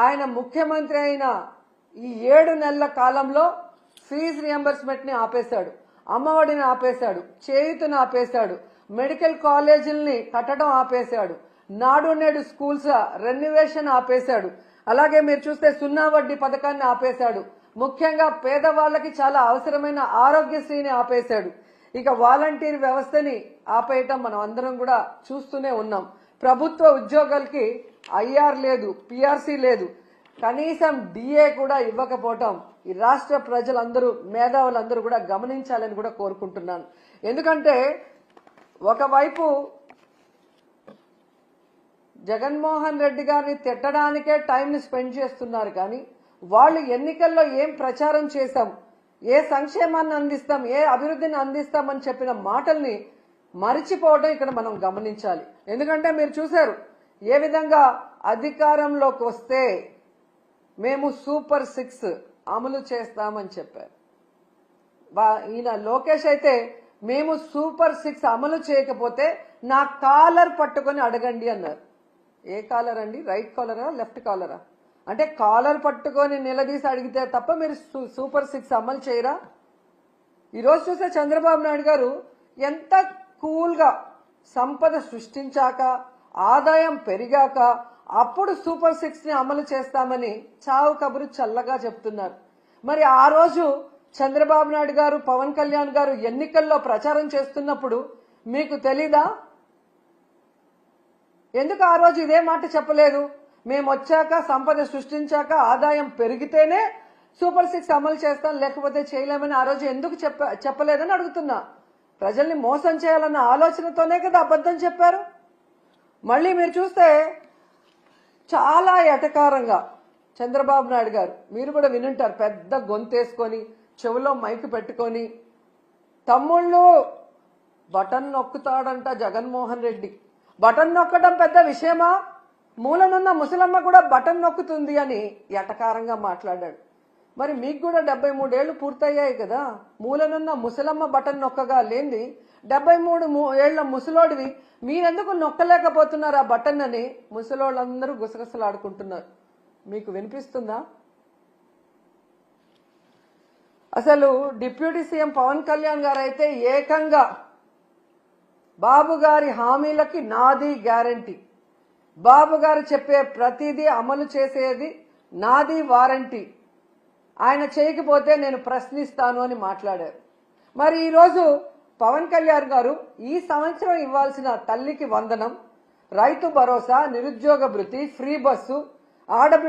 ఆయన ముఖ్యమంత్రి అయిన ఈ 7 నెలల కాలంలో ఫీజు రియంబర్స్మెంట్ ని ఆపేశాడు, అమ్మఒడిని ఆపేశాడు, చేయూతను ఆపేశాడు, మెడికల్ కాలేజీల్ని కట్టడం ఆపేశాడు, నాడు నేడు స్కూల్స్ రెన్యువేషన్ ఆపేశాడు. అలాగే మీరు చూస్తే 0 వడ్డీ పథకాన్ని ఆపేశాడు. ముఖ్యంగా పేదవాళ్ళకి చాలా అవసరమైన ఆరోగ్యశ్రీని ఆపేశాడు. ఇక వాలంటీర్ వ్యవస్థని ఆపేయటం మనం అందరం కూడా చూస్తూనే ఉన్నాం. ప్రభుత్వ ఉద్యోగాలకి ఐఆర్ లేదు, పిఆర్సీ లేదు, కనీసం డిఏ కూడా ఇవ్వకపోవటం ఈ రాష్ట్ర ప్రజలందరూ మేధావులందరూ కూడా గమనించాలని కూడా కోరుకుంటున్నాను. ఎందుకంటే ఒకవైపు జగన్మోహన్ రెడ్డి గారిని తిట్టడానికే టైంని స్పెండ్ చేస్తున్నారు, కానీ వాళ్ళు ఎన్నికల్లో ఏం ప్రచారం చేశాం, ఏ సంక్షేమాన్ని అందిస్తాం, ఏ అభివృద్ధిని అందిస్తామని చెప్పిన మాటల్ని మరిచిపోవడం ఇక్కడ మనం గమనించాలి. ఎందుకంటే మీరు చూశారు ఏ విధంగా అధికారంలోకి వస్తే మేము సూపర్ 6 అమలు చేస్తామని చెప్పారు. ఈయన లోకేష్ అయితే మేము సూపర్ 6 అమలు చేయకపోతే నా కాలర్ పట్టుకొని అడగండి అన్నారు. ఏ కాలర్ అండి? రైట్ కాలరా, లెఫ్ట్ కాలరా? అంటే కాలర్ పట్టుకొని నిలదీసి అడిగితే తప్ప మీరు సూపర్ 6 అమలు చేయరా? ఈరోజు చూస్తే చంద్రబాబు నాయుడు గారు ఎంత కూల్గా సంపద సృష్టించాక, ఆదాయం పెరిగాక అప్పుడు సూపర్ 6ని అమలు చేస్తామని చావు కబురు చల్లగా చెప్తున్నారు. మరి ఆ రోజు చంద్రబాబు నాయుడు గారు, పవన్ కళ్యాణ్ గారు ఎన్నికల్లో ప్రచారం చేస్తున్నప్పుడు మీకు తెలీదా? ఎందుకు ఆ రోజు ఇదే మాట చెప్పలేదు? మేము వచ్చాక, సంపద సృష్టించాక, ఆదాయం పెరిగితేనే సూపర్ 6 అమలు చేస్తాం, లేకపోతే చేయలేమని ఆ రోజు ఎందుకు చెప్పలేదని అడుగుతున్నా. ప్రజల్ని మోసం చేయాలన్న ఆలోచనతోనే కదా అబద్ధం చెప్పారు. మళ్ళీ మీరు చూస్తే చాలా ఎటకారంగా చంద్రబాబు నాయుడు గారు, మీరు కూడా వినుంటారు, పెద్ద గొంతేసుకొని చెవులో మైక్ పెట్టుకొని, తమ్ముళ్ళు బటన్ నొక్కుతాడంట జగన్మోహన్ రెడ్డి, బటన్ నొక్కడం పెద్ద విషయమా, మూలనున్న ముసలమ్మ కూడా బటన్ నొక్కుతుంది అని ఎటకారంగా మాట్లాడాడు. మరి మీకు కూడా 73 ఏళ్లు పూర్తయ్యాయి కదా, మూలనున్న ముసలమ్మ బటన్ నొక్కగా లేంది 73 ఏళ్ల ముసలోడివి మీరెందుకు నొక్కలేకపోతున్నారు ఆ బటన్ అని ముసలోళ్ళందరూ గుసగుసలాడుకుంటున్నారు. మీకు వినిపిస్తుందా? అసలు డిప్యూటీ సీఎం పవన్ కళ్యాణ్ గారు అయితే ఏకంగా బాబు గారి హామీలకి నాది గ్యారంటీ, బాబు గారు చెప్పే ప్రతిదీ అమలు చేసేది నాది వారంటీ, ఆయన చేయకపోతే నేను ప్రశ్నిస్తాను అని మాట్లాడారు. మరి ఈరోజు పవన్ కళ్యాణ్ గారు ఈ సంవత్సరం ఇవ్వాల్సిన తల్లికి వందనం, రైతు భరోసా, నిరుద్యోగ భృతి, ఫ్రీ బస్సు, ఆడబిడ్డ